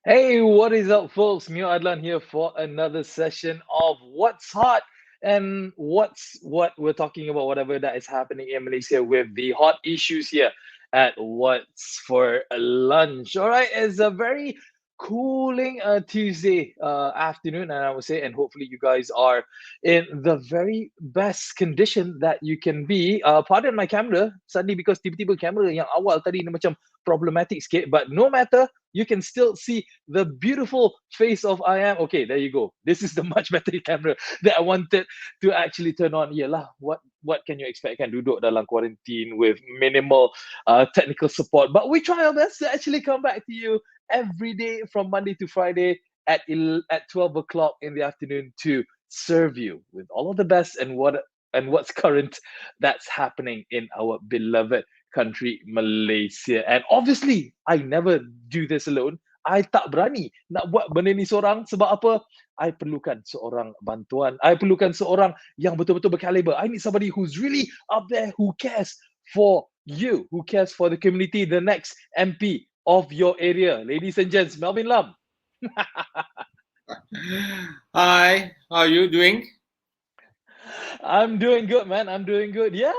Hey, what is up, folks? Mio Adlan here for another session of What's Hot and what we're talking about, whatever that is happening in Malaysia with the hot issues here at What's for Lunch. All right, it's a very cooling Tuesday afternoon, and I would say, and hopefully you guys are in the very best condition that you can be. Pardon my camera, suddenly because tiba-tiba kamera yang awal tadi ni macam problematic sikit, but no matter, you can still see the beautiful face of I am. Okay, there you go. This is the much better camera that I wanted to actually turn on. Yelah, what can you expect? Kan duduk dalam quarantine with minimal technical support, but we try our best to actually come back to you every day from Monday to Friday at 12 o'clock in the afternoon to serve you with all of the best and what's current that's happening in our beloved country Malaysia. And obviously, I never do this alone. I tak berani nak buat benda ni seorang sebab apa? I perlukan seorang bantuan. I perlukan seorang yang betul-betul berkaliber. I need somebody who's really up there, who cares for you, who cares for the community, the next MP of your area. Ladies and gents, Melvin Lam. Hi, how are you doing? I'm doing good, man. I'm doing good. Yeah,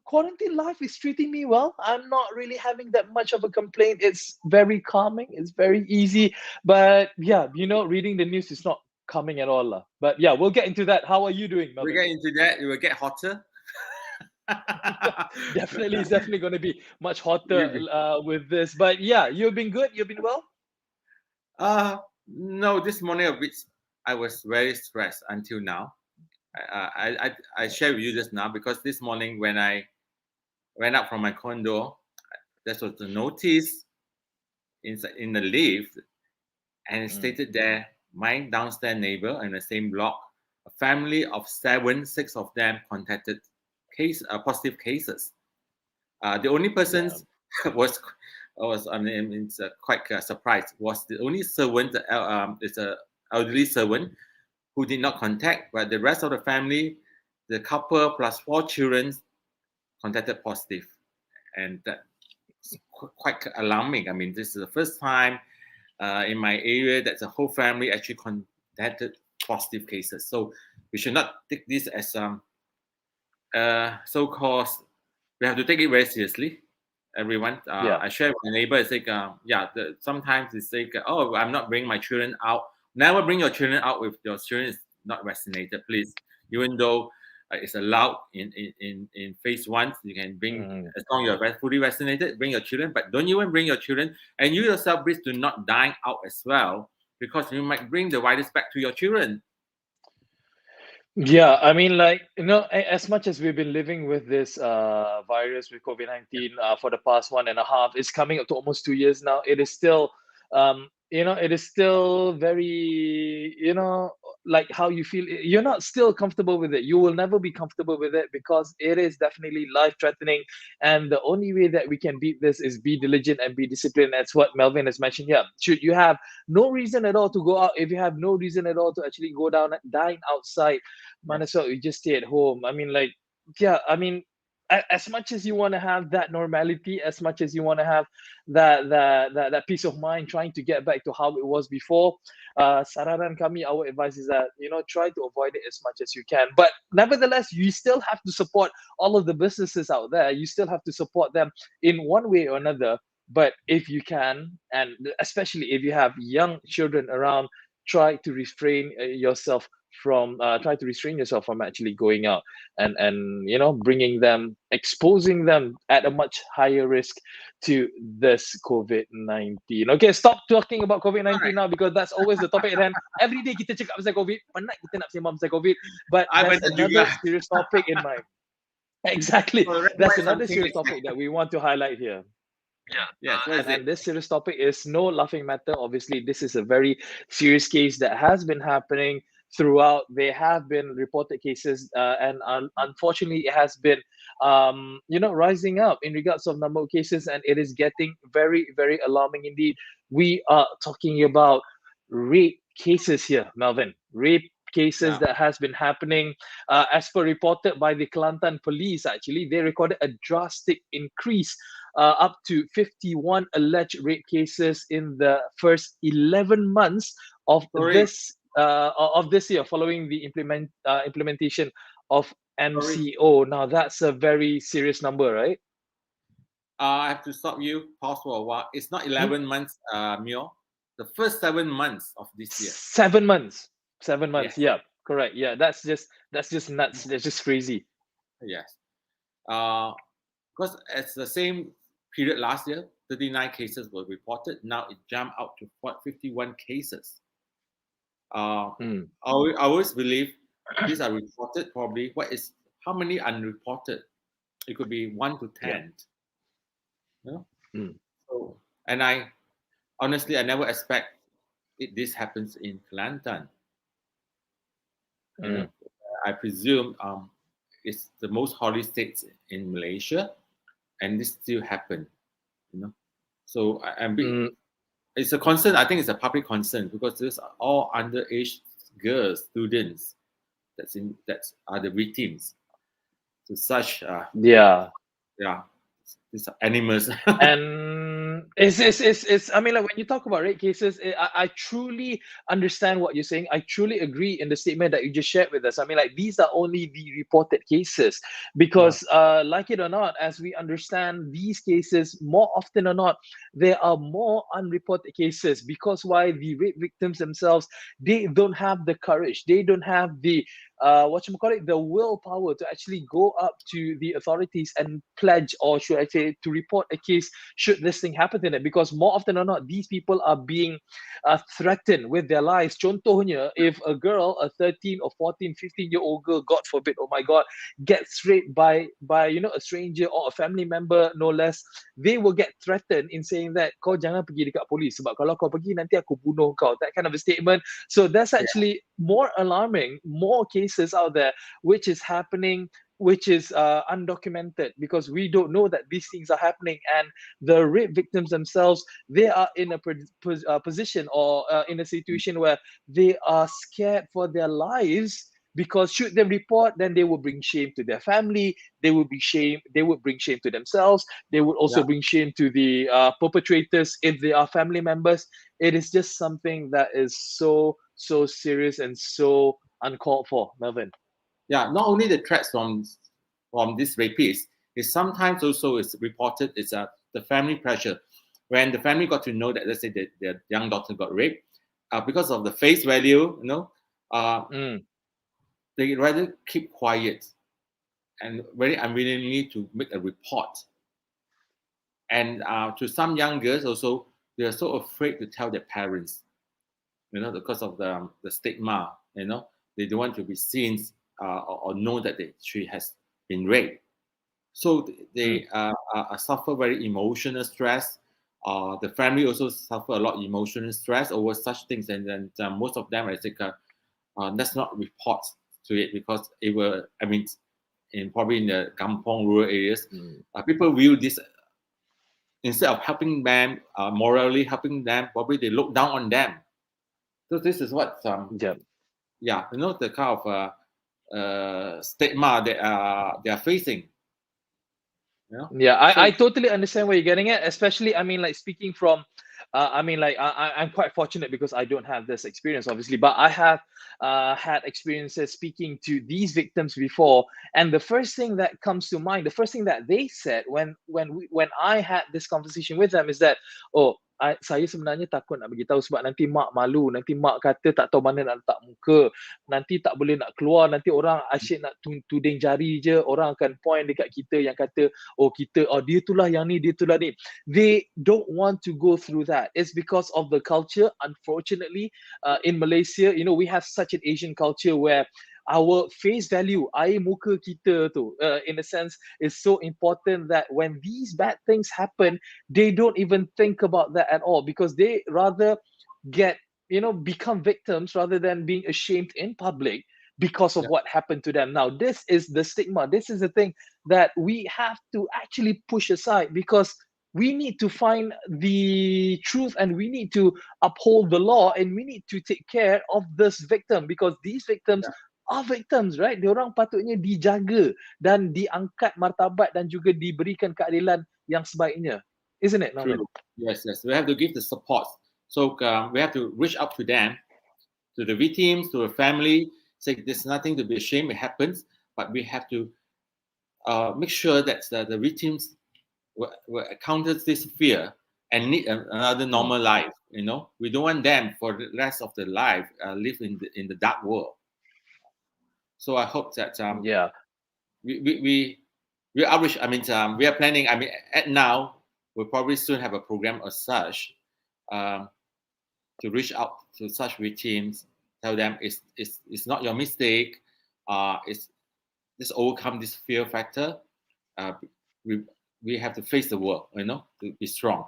quarantine life is treating me well. I'm not really having that much of a complaint. It's very calming. It's very easy. But yeah, reading the news is not calming at all. But yeah, we'll get into that. How are you doing, Melvin? We'll get into that. It will get hotter. Definitely, it's definitely going to be much hotter with this. But yeah, you've been good. You've been well. No, this morning of which I was very stressed until now. I shared with you just now because this morning when I went up from my condo, there was a notice in the lift, and it stated there, my downstairs neighbor in the same block, a family of 6 of them contacted positive cases. The only person was quite surprised, was the only servant, it's an elderly servant, who did not contact, but the rest of the family, the couple plus 4 children, contacted positive. And that's quite alarming. I mean, this is the first time in my area that the whole family actually contacted positive cases. So we should not take this as so-called, we have to take it very seriously. Everyone, I share with my neighbor, it's like, sometimes it's like, oh, I'm not bringing my children out. Never bring your children out if your children is not vaccinated, please. Even though it's allowed in phase 1, you can bring, as long as you're fully vaccinated, bring your children, but don't even bring your children. And you yourself, please do not dine out as well, because you might bring the virus back to your children. Yeah, I mean, as much as we've been living with this virus, with COVID-19 for the past 1.5, it's coming up to almost 2 years now. It is still, it is still very, like how you feel. You're not still comfortable with it. You will never be comfortable with it because it is definitely life-threatening. And the only way that we can beat this is be diligent and be disciplined. That's what Melvin has mentioned here. Should you have no reason at all to go out, if you have no reason at all to actually dine outside, might as well you just stay at home. I mean, as much as you want to have that normality, as much as you want to have that peace of mind, trying to get back to how it was before, saranan kami, our advice is that, try to avoid it as much as you can. But nevertheless, you still have to support all of the businesses out there. You still have to support them in one way or another. But if you can, and especially if you have young children around, try to restrain yourself from actually going out and bringing them, exposing them at a much higher risk to this COVID-19. Okay, stop talking about All COVID-19 right. now, because that's always the topic. And then every day kita cakap pasal COVID, penat kita nak sembang pasal COVID, but I there's betul another juga. serious topic in mind. Exactly, So that's recommend another something serious like topic that we want to highlight here. yes. What is And it? this serious topic is no laughing matter. Obviously, this is a very serious case that has been happening throughout. There have been reported cases, and unfortunately, it has been, rising up in regards of number of cases, and it is getting very, very alarming indeed. We are talking about rape cases here, Melvin. Rape cases Yeah. that has been happening, as per reported by the Kelantan police. Actually, they recorded a drastic increase, up to 51 alleged rape cases in the first 11 months of Sorry. this year, following the implementation of Sorry. MCO. Now that's a very serious number, right? I have to stop you. Pause for a while. It's not Hmm? 11 months, Mio. The first 7 months of this year. 7 months. 7 months. Yes. Yeah, correct. Yeah, that's just nuts. That's just crazy. Yes. Because it's the same period last year, 39 cases were reported. Now it jumped out to 51 cases. Mm. I always believe these are reported. Probably how many unreported? It could be 1 to Yeah. 10. You know? Mm. So, and I honestly, I never expect this happens in Kelantan. You know, Mm. I presume it's the most holy states in Malaysia, and this still happened. You know, so Mm. it's a concern. I think it's a public concern because these are all underage girls, students that are the victims to such Yeah. yeah, these are animals. And it's I mean, like, when you talk about rape cases, I truly understand what you're saying. I truly agree in the statement that you just shared with us. I mean, like, these are only the reported cases, Yeah, because like it or not, as we understand, these cases, more often or not, there are more unreported cases, because why? The rape victims themselves, they don't have the courage, they don't have the what you call it, the willpower to actually go up to the authorities and pledge, or should I say, to report a case should this thing happen to them, because more often or not, these people are being threatened with their lives. Contohnya, if a girl, a 13 or 14, 15-year-old girl, God forbid, oh my God, gets raped by a stranger or a family member, no less, they will get threatened in saying that kau jangan pergi dekat polis, sebab kalau kau pergi nanti aku bunuh kau, that kind of a statement. So that's yeah, actually more alarming, more cases out there which is happening, which is undocumented, because we don't know that these things are happening. And the rape victims themselves, they are in a position, or in a situation where they are scared for their lives, because should they report, then they will bring shame to their family, they would bring shame to themselves, they would also yeah. bring shame to the perpetrators if they are family members. It is just something that is so serious and so uncalled for, Melvin. Yeah, not only the threats from this rapist, is sometimes also is reported is the family pressure. When the family got to know that, let's say that their young daughter got raped, because of the face value, uh, Mm. they rather keep quiet and very unwillingly to make a report. And to some young girls also, they are so afraid to tell their parents, because of the stigma. They don't want to be seen or know that she has been raped. So Mm. they suffer very emotional stress. The family also suffer a lot of emotional stress over such things, and then most of them, I think, let's not report to it, because it will. I mean, probably in the kampong rural areas, Mm. people view this, instead of helping them, morally helping them, probably they look down on them. So this is what Yeah. the kind of stigma they are facing. Yeah, So I totally understand where you're getting at, especially, I mean, like speaking from, I'm quite fortunate because I don't have this experience, obviously, but I have had experiences speaking to these victims before. And the first thing that comes to mind, the first thing that they said when I had this conversation with them is that, oh, saya sebenarnya takut nak beritahu sebab nanti mak malu, nanti mak kata tak tahu mana nak letak muka, nanti tak boleh nak keluar, nanti orang asyik nak tuding jari je, orang akan point dekat kita yang kata, oh kita, oh dia itulah yang ni, dia itulah ni. They don't want to go through that. It's because of the culture. Unfortunately, in Malaysia, we have such an Asian culture where our face value, air muka kita tu, in a sense, is so important that when these bad things happen, they don't even think about that at all because they rather get, become victims rather than being ashamed in public because of yeah, what happened to them. Now, this is the stigma. This is the thing that we have to actually push aside because we need to find the truth and we need to uphold the law and we need to take care of this victim because these victims yeah, are victims, right? Diorang patutnya dijaga dan diangkat martabat dan juga diberikan keadilan yang sebaiknya. Isn't it, true. Norman? Yes, yes. We have to give the support. So we have to reach out to them, to the victims, to the family. Say there's nothing to be ashamed. It happens, but we have to make sure that the victims will encounter this fear and need another normal life. We don't want them for the rest of their life live in the dark world. So I hope that Yeah. we outreach. I mean, we are planning. I mean, at now we'll probably soon have a program as such to reach out to such victims, tell them it's not your mistake. It's just overcome this fear factor. We have to face the world, to be strong.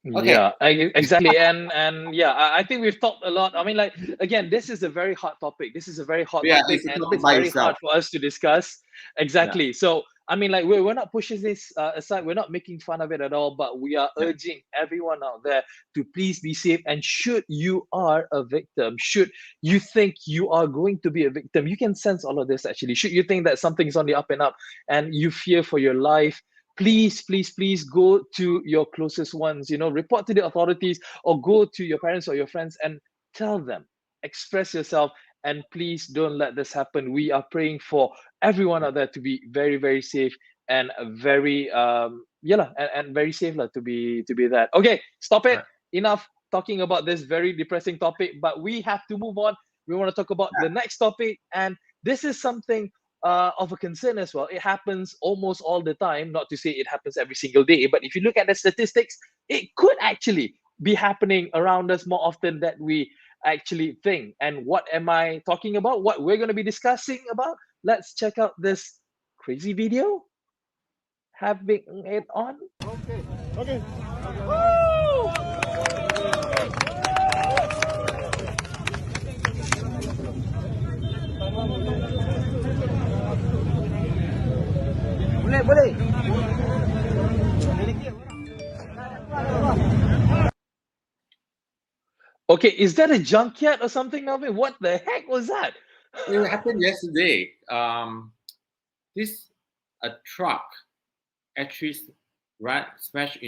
Okay. Yeah, exactly. And yeah, I think we've talked a lot. I mean, like, again, this is a very hot topic. This is a very hot Yeah, topic, it's a and topic it's by very itself. hard for us to discuss. Yeah. Exactly. So, I mean, like, we're not pushing this aside. We're not making fun of it at all, but we are Yeah. urging everyone out there to please be safe. And should you are a victim, should you think you are going to be a victim, you can sense all of this actually. Should you think that something is on the up and up and you fear for your life, please go to your closest ones, report to the authorities or go to your parents or your friends and tell them, express yourself, and please don't let this happen. We are praying for everyone out there to be very, very safe and very and very safe to be that. Okay, stop it. Right. Enough talking about this very depressing topic, but we have to move on. We want to talk about the next topic, and this is something of a concern as well. It happens almost all the time, not to say it happens every single day, but if you look at the statistics, it could actually be happening around us more often than we actually think. And what am I talking about? What we're going to be discussing about? Let's check out this crazy video. Having it on. Okay. Boleh. Okay, is that a junkyard or something, Melvin? What the heck was that? It happened yesterday. A truck actually smashed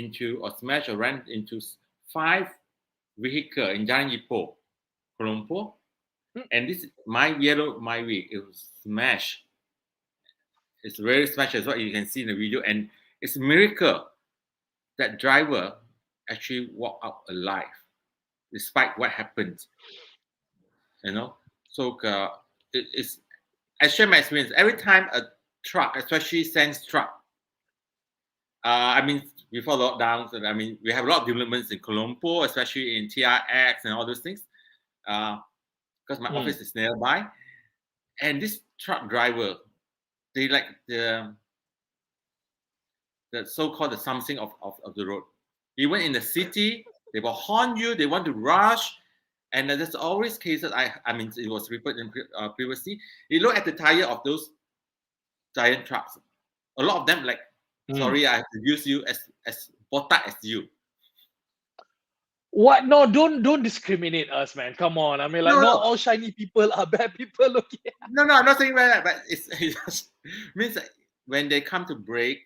or ran into 5 vehicles in Jalan Ipoh, Kuala Lumpur. And this my way. It was smashed. It's very smashed as what you can see in the video, and it's a miracle that driver actually walked out alive, despite what happened. So it's I share my experience. Every time a truck, especially sense truck, I mean, before lockdowns, I mean, we have a lot of developments in Kuala Lumpur, especially in TRX and all those things, because my office is nearby. And this truck driver, they like the so-called the something of the road. Even in the city, they will horn you, they want to rush. And there's always cases, I mean, it was reported previously. You look at the tire of those giant trucks. A lot of them, like, sorry, I have to use you as botak as you. What? No, don't discriminate us, man. Come on. I mean, like, not all shiny people are bad people. Okay. No, I'm not saying that, but it just means that when they come to brake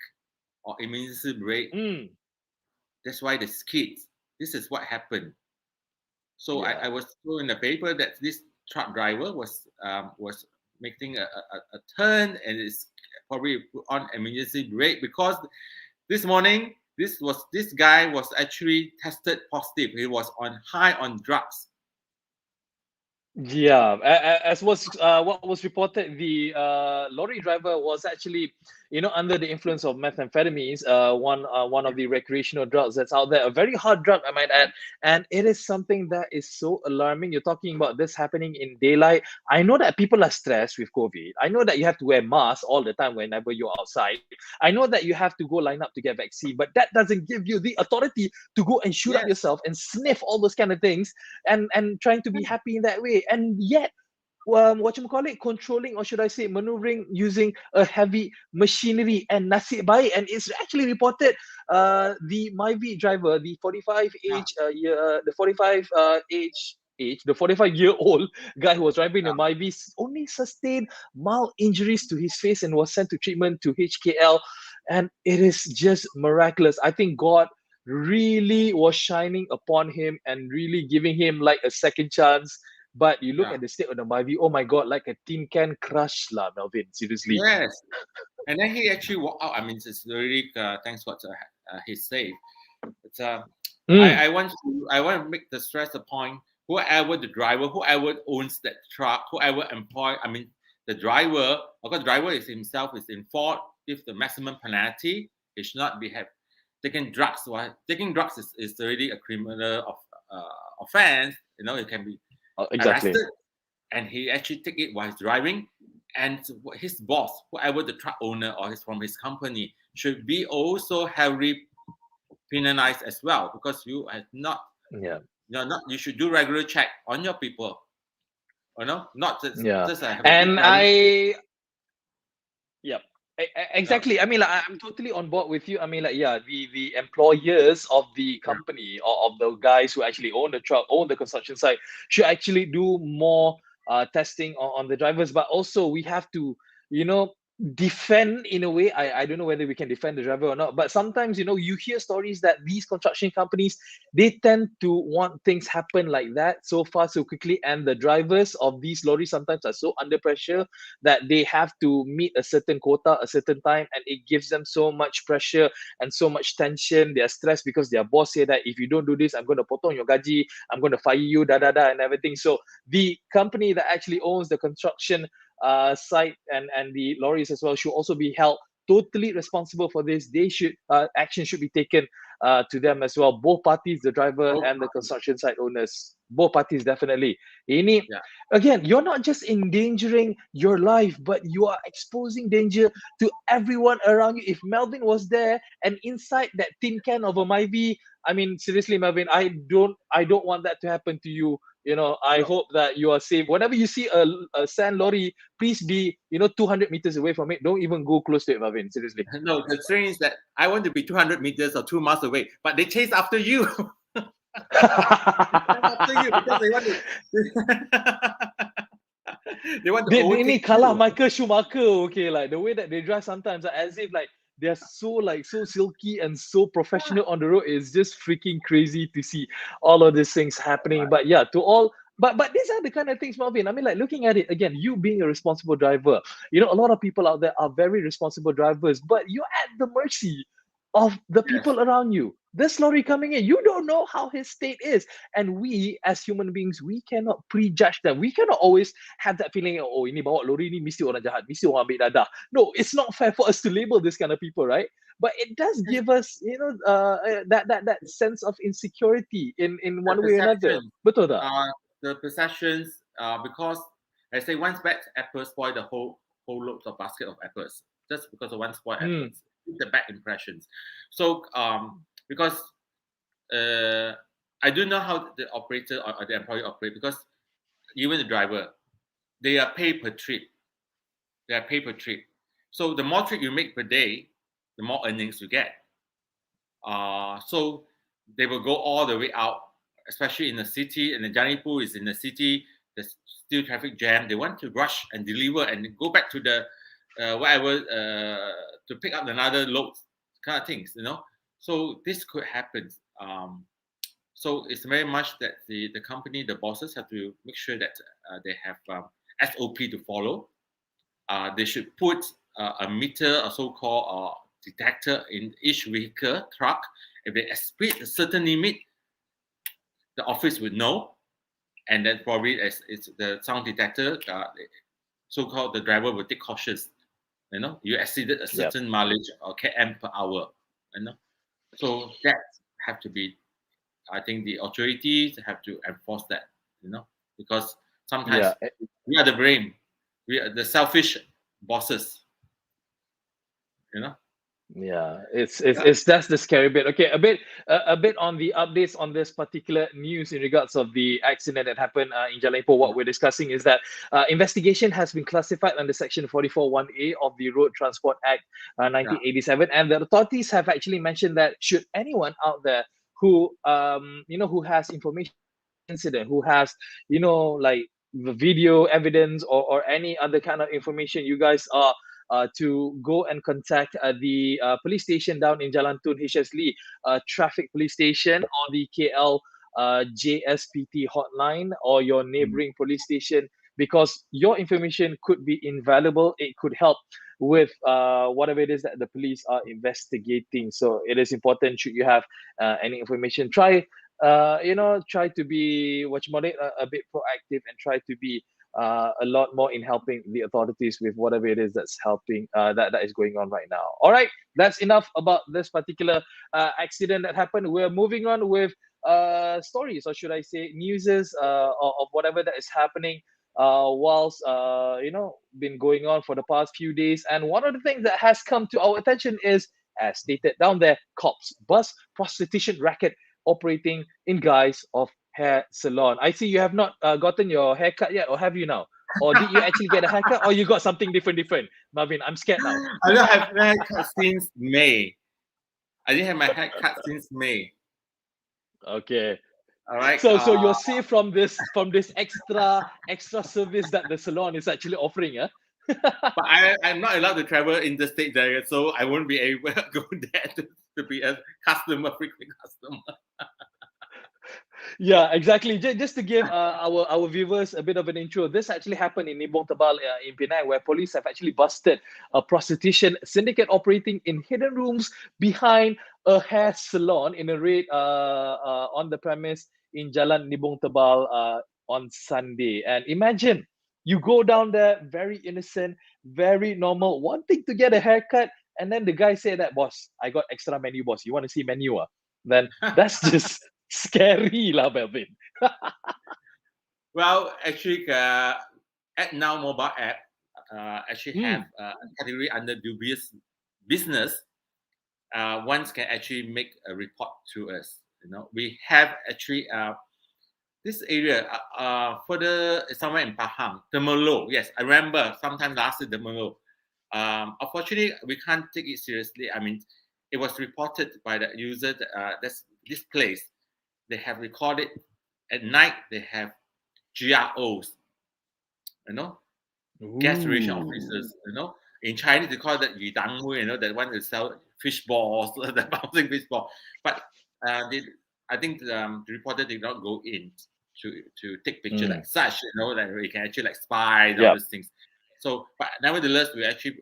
or emergency brake, Mm. that's why they skid. This is what happened. So I Yeah. was told in the paper that this truck driver was making a turn and is probably put on emergency brake because this morning this guy was actually tested positive. He was on high on drugs. Yeah, as was what was reported, the lorry driver was actually, under the influence of methamphetamines, one of the recreational drugs that's out there, a very hard drug, I might add, and it is something that is so alarming. You're talking about this happening in daylight. I know that people are stressed with COVID. I know that you have to wear masks all the time whenever you're outside. I know that you have to go line up to get vaccine, but that doesn't give you the authority to go and shoot up Yes, yourself and sniff all those kind of things and trying to be happy in that way, and yet what you call it, controlling, or should I say maneuvering using a heavy machinery, and nasib baik, and it's actually reported the Myvi driver, the 45 yeah, age year the 45 age the 45-year-old guy who was driving the yeah, Myvi only sustained mild injuries to his face and was sent to treatment to HKL, and it is just miraculous. I think God really was shining upon him and really giving him like a second chance. But you look yeah. at the state of the Myvi, oh my God, like a tin can crush lah, Melvin. Seriously. Yes. And then he actually walked out. I mean, it's really thanks what he said. But Mm, I want to make the stress the point. Whoever the driver, whoever owns that truck, whoever employ, I mean, the driver, of course, the driver is himself is in fault. If the maximum penalty, he should not be have taking drugs. Why taking drugs is already a criminal offense. You know, it can be exactly. arrested, and he actually take it while he's driving. And his boss, whoever the truck owner or is from his company, should be also heavily penalized as well because you have not, Yeah. not you should do regular check on your people, not Yeah. just have a good And driving. yep. Yeah, Exactly. I mean, like, I'm totally on board with you. I mean, like, yeah, the employers of the yeah, company, or of the guys who actually own the truck, own the construction site, should actually do more testing on the drivers. But also, we have to, you know, defend in a way. I don't know whether we can defend the driver or not. But sometimes, you hear stories that these construction companies, they tend to want things happen like that so fast, so quickly, and the drivers of these lorries sometimes are so under pressure that they have to meet a certain quota, a certain time, and it gives them so much pressure and so much tension. They're stressed because their boss say that if you don't do this, I'm going to potong your gaji, I'm going to fire you, da da da, and everything. So the company that actually owns the construction site and the lorries as well should also be held totally responsible for this. They should action should be taken to them as well. Both parties, the driver both and the parties. construction site owners, both parties definitely. Ini Yeah, again, you're not just endangering your life, but you are exposing danger to everyone around you. If Melvin was there and inside that tin can of a Myvi, I mean, seriously, Melvin, I don't want that to happen to you. I no, hope that you are safe. Whenever you see a sand lorry, please be 200 meters away from it. Don't even go close to it, Melvin. Seriously. no. The thing is that I want to be 200 meters or 2 miles away, but they chase after you. They chase after you because they want to. They want to They need overtake kalah you. Michael Schumacher, okay, like the way that they drive sometimes, as if like they're so silky and so Yeah. professional on the road is just freaking crazy to see all of these things happening. But yeah, to all, but these are the kind of things, Marvin. I mean, like looking at it again, you being a responsible driver, a lot of people out there are very responsible drivers, but you're at the mercy of the Yes. people around you. This lorry coming in, you don't know how his state is. And we, as human beings, we cannot prejudge them. We cannot always have that feeling, oh, ini bawa lori ni mesti orang jahat, mesti orang ambil dadah. No, it's not fair for us to label this kind of people, right? But it does Yes. give us, that sense of insecurity in The one way or another. perception, Betul tak? the perceptions, because I say one bad apple spoil the whole loads of basket of apples just because of one spoiled Hmm. apples. The bad impressions. So because uh, I don't know how the operator or the employee operate because even the driver, they are paid per trip. They are paid per trip. So the more trip you make per day, the more earnings you get. So they will go all the way out, especially in the city. And the Janipur is in the city. There's still traffic jam. They want to rush and deliver and go back to the whatever to pick up another load, kind of things, So this could happen. So it's very much that the company, the bosses have to make sure that they have SOP to follow. They should put a meter, a so-called detector in each vehicle truck. If they exceed a certain limit, the office would know, and then probably as it's the sound detector, so-called the driver will take cautious. You exceeded a certain mileage or km per hour. So that have to be. I think the authorities have to enforce that. Because sometimes we are the brain, we are the selfish bosses. Yeah, it's that's the scary bit. Okay, a bit on the updates on this particular news in regards of the accident that happened in Jalan Ipoh. What we're discussing is that investigation has been classified under Section 44(1)(a) of the Road Transport Act 1987, and the authorities have actually mentioned that should anyone out there who who has information about this incident, who has like the video evidence or any other kind of information, you guys are to go and contact the police station down in Jalan Tun HS Lee traffic police station, or the KL JSPT hotline, or your neighboring police station, because your information could be invaluable. It could help with whatever it is that the police are investigating. So it is important, should you have any information, try to be a bit proactive, and try to be a lot more in helping the authorities with whatever it is that's helping that is going on right now. All right, that's enough about this particular accident that happened. We're moving on with stories, or should I say newses, of whatever that is happening whilst been going on for the past few days. And one of the things that has come to our attention is, as stated down there, cops bust prostitution racket operating in guise of hair salon. I see you have not gotten your haircut yet, or have you now? Or did you actually get a haircut, or you got something different? Marvin, I'm scared now. I don't have my haircut since May. I didn't have my haircut since May. Okay. All right. So you're safe from this extra service that the salon is actually offering, yeah? But I'm not allowed to travel interstate there, so I won't be able to go there to be a frequent customer. Yeah, exactly. Just to give our viewers a bit of an intro, this actually happened in Nibong Tebal in Penang, where police have actually busted a prostitution syndicate operating in hidden rooms behind a hair salon in a raid on the premise in Jalan Nibong Tebal on Sunday. And imagine, you go down there, very innocent, very normal, wanting to get a haircut, and then the guy said that, boss, I got extra menu, boss. You want to see menu? Then that's just scary lah, Melvin. Well, actually, at Now mobile app actually have a category under dubious business. One can actually make a report to us. We have actually this area further somewhere in Pahang, Temerloh. Yes, I remember sometime last year, Temerloh. Unfortunately, we can't take it seriously. I mean, it was reported by the user that this place, they have recorded at night, they have GROs, gas ration officers, In Chinese, they call that yu dang hui, that one that sell fish balls, the bouncing fish ball. But I think the reporter did not go in to take picture like such, that we can actually spy all these things. So, but nevertheless, we actually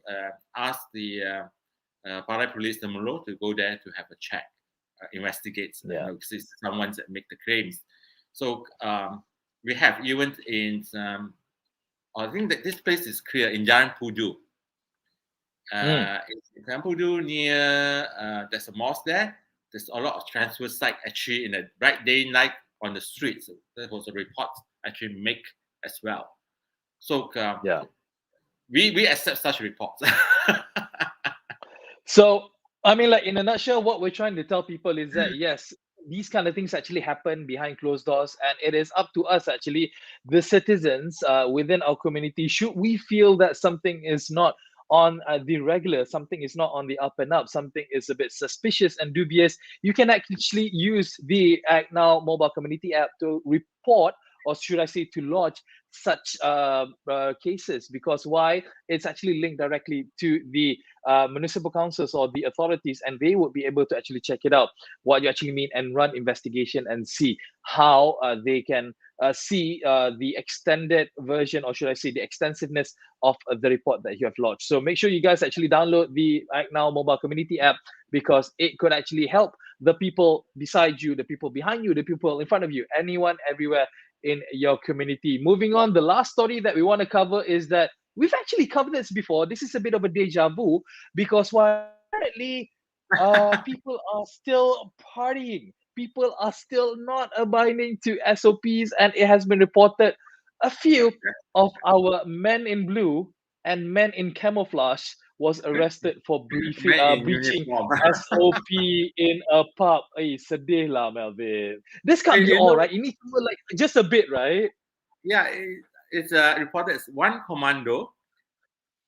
asked the Parai Police Temerloh to go there to have a check, investigate, see someone that make the claims. So we have even in, I think that this place is clear in Jalan Pudu. In Jalan Pudu near, there's a mosque there. There's a lot of transfer site actually in a bright day night on the streets. So that was a report actually make as well. So we accept such reports. So, I mean, like in a nutshell, what we're trying to tell people is that, yes, these kind of things actually happen behind closed doors, and it is up to us, actually, the citizens within our community. Should we feel that something is not on the regular, something is not on the up and up, something is a bit suspicious and dubious, you can actually use the Act Now mobile community app to report, or should I say to lodge, such cases. Because why? It's actually linked directly to the municipal councils or the authorities, and they would be able to actually check it out, what you actually mean, and run investigation and see how they can see the extended version, or should I say the extensiveness of the report that you have lodged. So make sure you guys actually download the Act Now mobile community app, because it could actually help the people beside you, the people behind you, the people in front of you, anyone, everywhere in your community. Moving on, the last story that we want to cover is that we've actually covered this before. This is a bit of a deja vu, because why? Apparently, people are still partying. People are still not abiding to SOPs, and it has been reported a few of our men in blue and men in camouflage was arrested for Men in breaching uniform. SOP in a pub. Sedih lah, Melvin. This can't And be all, right? You need to like just a bit, right? yeah, it's reported as one commando,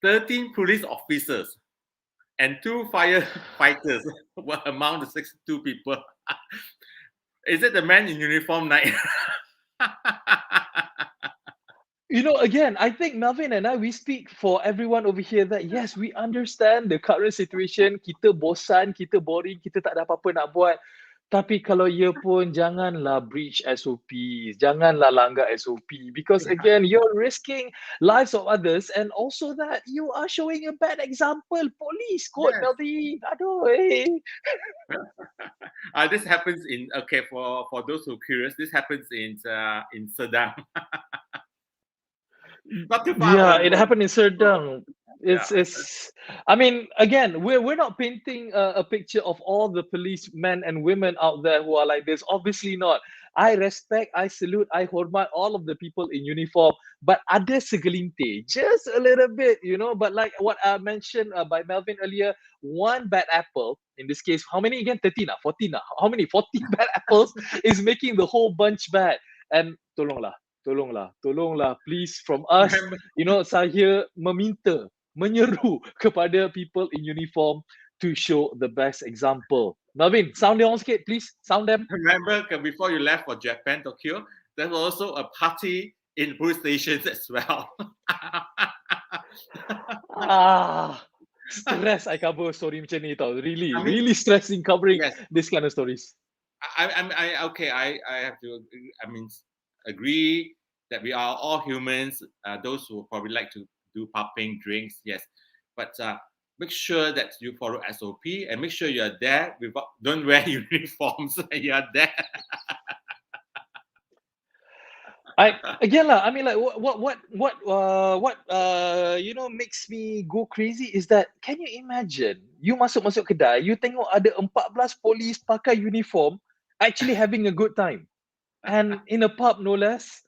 13 police officers, and 2 firefighters were among the 62 people. Is it the man in uniform night? Again, I think Melvin and I, we speak for everyone over here that yes, we understand the current situation. Kita bosan, kita boring, kita tak ada apa-apa nak buat. Tapi kalau ya pun, janganlah breach SOPs. Janganlah langgar SOP. Because again, you're risking lives of others, and also that you are showing a bad example. Police code, Yes. Melvin. Aduh, This happens in, for those who are curious, this happens in Sedang. Not too far Yeah, away. it happened in Serdang. It's Yeah. it's. I mean, again, we're not painting a picture of all the policemen and women out there who are like this. Obviously not. I respect, I salute, I hormat all of the people in uniform, but ada segelintir, just a little bit, But like what I mentioned by Melvin earlier, one bad apple, in this case, how many again? 13, 14, how many? 14 bad apples is making the whole bunch bad. And tolonglah, please, from us, saya menyeru kepada people in uniform to show the best example. Melvin, sound them on skate, please. Sound them. Remember, before you left for Japan, Tokyo, there was also a party in police stations as well. Stress I cover story macam ni tau. Really stressing covering this kind of stories. I have to agree that we are all humans. Those who probably like to do popping drinks, yes, but make sure that you follow SOP and make sure you are there. Don't wear uniforms. You are there. I mean, like, what makes me go crazy is that, can you imagine, you masuk kedai, you tengok ada 14 polis pakai uniform actually having a good time, and in a pub, no less.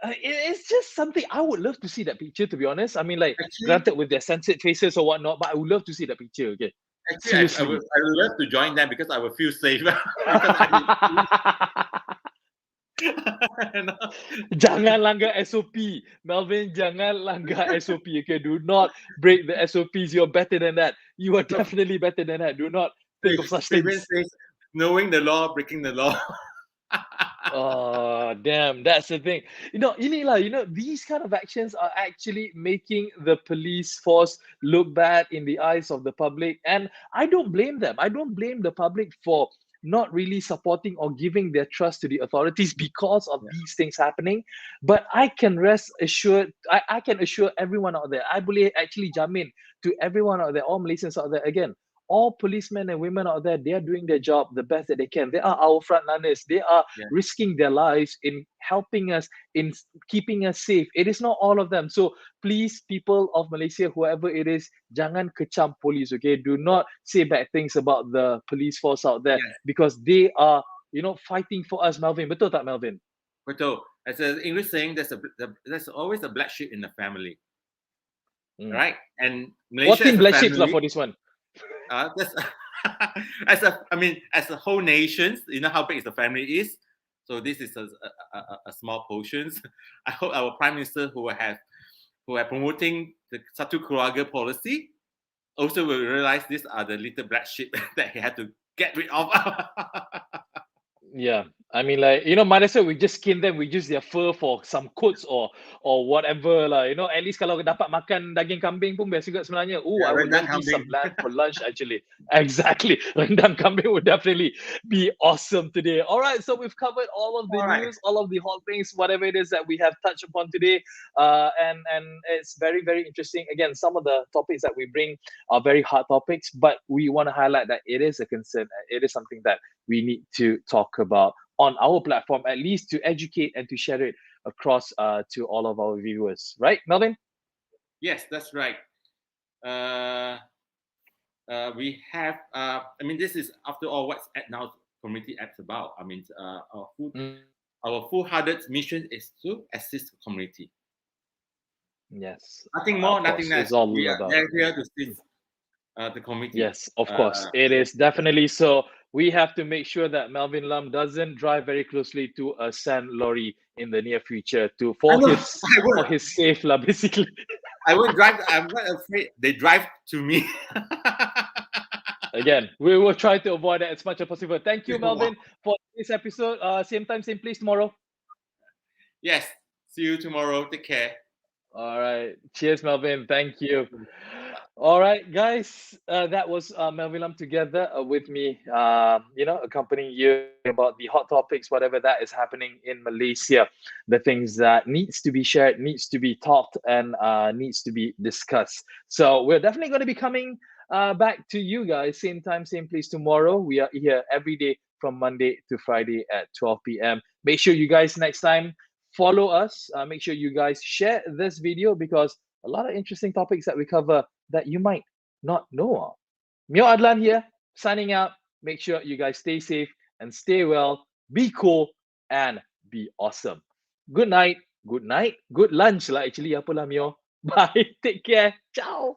It's just something. I would love to see that picture, to be honest. I mean, like, granted with their censored faces or whatnot, but I would love to see that picture. Okay. Actually, I would love to join them because I would feel safe. Jangan langgar SOP, Melvin. Jangan langgar SOP. Okay, do not break the SOPs. You're better than that. You are definitely better than that. Do not think of such things. Knowing the law, breaking the law. Oh, damn, that's the thing. These kind of actions are actually making the police force look bad in the eyes of the public. And I don't blame them. I don't blame the public for not really supporting or giving their trust to the authorities because of these things happening. But I can rest assured, I can assure everyone out there, I believe actually jamin to everyone out there, all Malaysians out there, again, all policemen and women out there, they are doing their job the best that they can. They are our frontliners. They are risking their lives in helping us, in keeping us safe. It is not all of them. So please, people of Malaysia, whoever it is, jangan kecam police, okay? Do not say bad things about the police force out there because they are, fighting for us, Melvin. Betul tak, Melvin? Betul. As an English saying, there's always a black sheep in the family. Right? And Malaysia, what in black sheep for this one? As a whole nation, you know how big the family is. So this is a small portion. I hope our Prime Minister who are promoting the Satu Keluarga policy also will realize these are the little black sheep that he had to get rid of. Yeah, I mean, like, might as well we just skin them. We use their fur for some coats or whatever lah. At least kalau dapat makan daging kambing pun best juga sebenarnya. Oh, Yeah, I would rendang love me kambing. some lamb for lunch actually. Exactly. Rendang kambing would definitely be awesome today. All right, so we've covered all of the All right. news, all of the hot things, whatever it is that we have touched upon today. And it's very, very interesting. Again, some of the topics that we bring are very hard topics, but we want to highlight that it is a concern. It is something that we need to talk about on our platform, at least to educate and to share it across to all of our viewers. Right, Melvin? Yes, that's right. We have. I mean, this is after all what's at now community apps about. I mean, our full-hearted mission is to assist the community. Yes. Nothing more, Of nothing course, less. it's all We are about. here to assist the community. Yes, of course. It is definitely so. We have to make sure that Melvin Lam doesn't drive very closely to a sand lorry in the near future I will. for his safe lah, basically. I won't drive. I'm not afraid. They drive to me. Again, we will try to avoid that as much as possible. Thank you, Melvin, for this episode. Same time, same place tomorrow. Yes. See you tomorrow. Take care. All right. Cheers, Melvin. Thank you. All right, guys. That was Melvin Lam together with me, accompanying you about the hot topics, whatever that is happening in Malaysia, the things that needs to be shared, needs to be talked, and needs to be discussed. So we're definitely going to be coming back to you guys, same time, same place tomorrow. We are here every day from Monday to Friday at 12 p.m. Make sure you guys next time follow us. Make sure you guys share this video because a lot of interesting topics that we cover that you might not know of. Mio Adlan here, signing out. Make sure you guys stay safe and stay well, be cool, and be awesome. Good night, good lunch lah actually, apalah Mio. Bye, take care, ciao.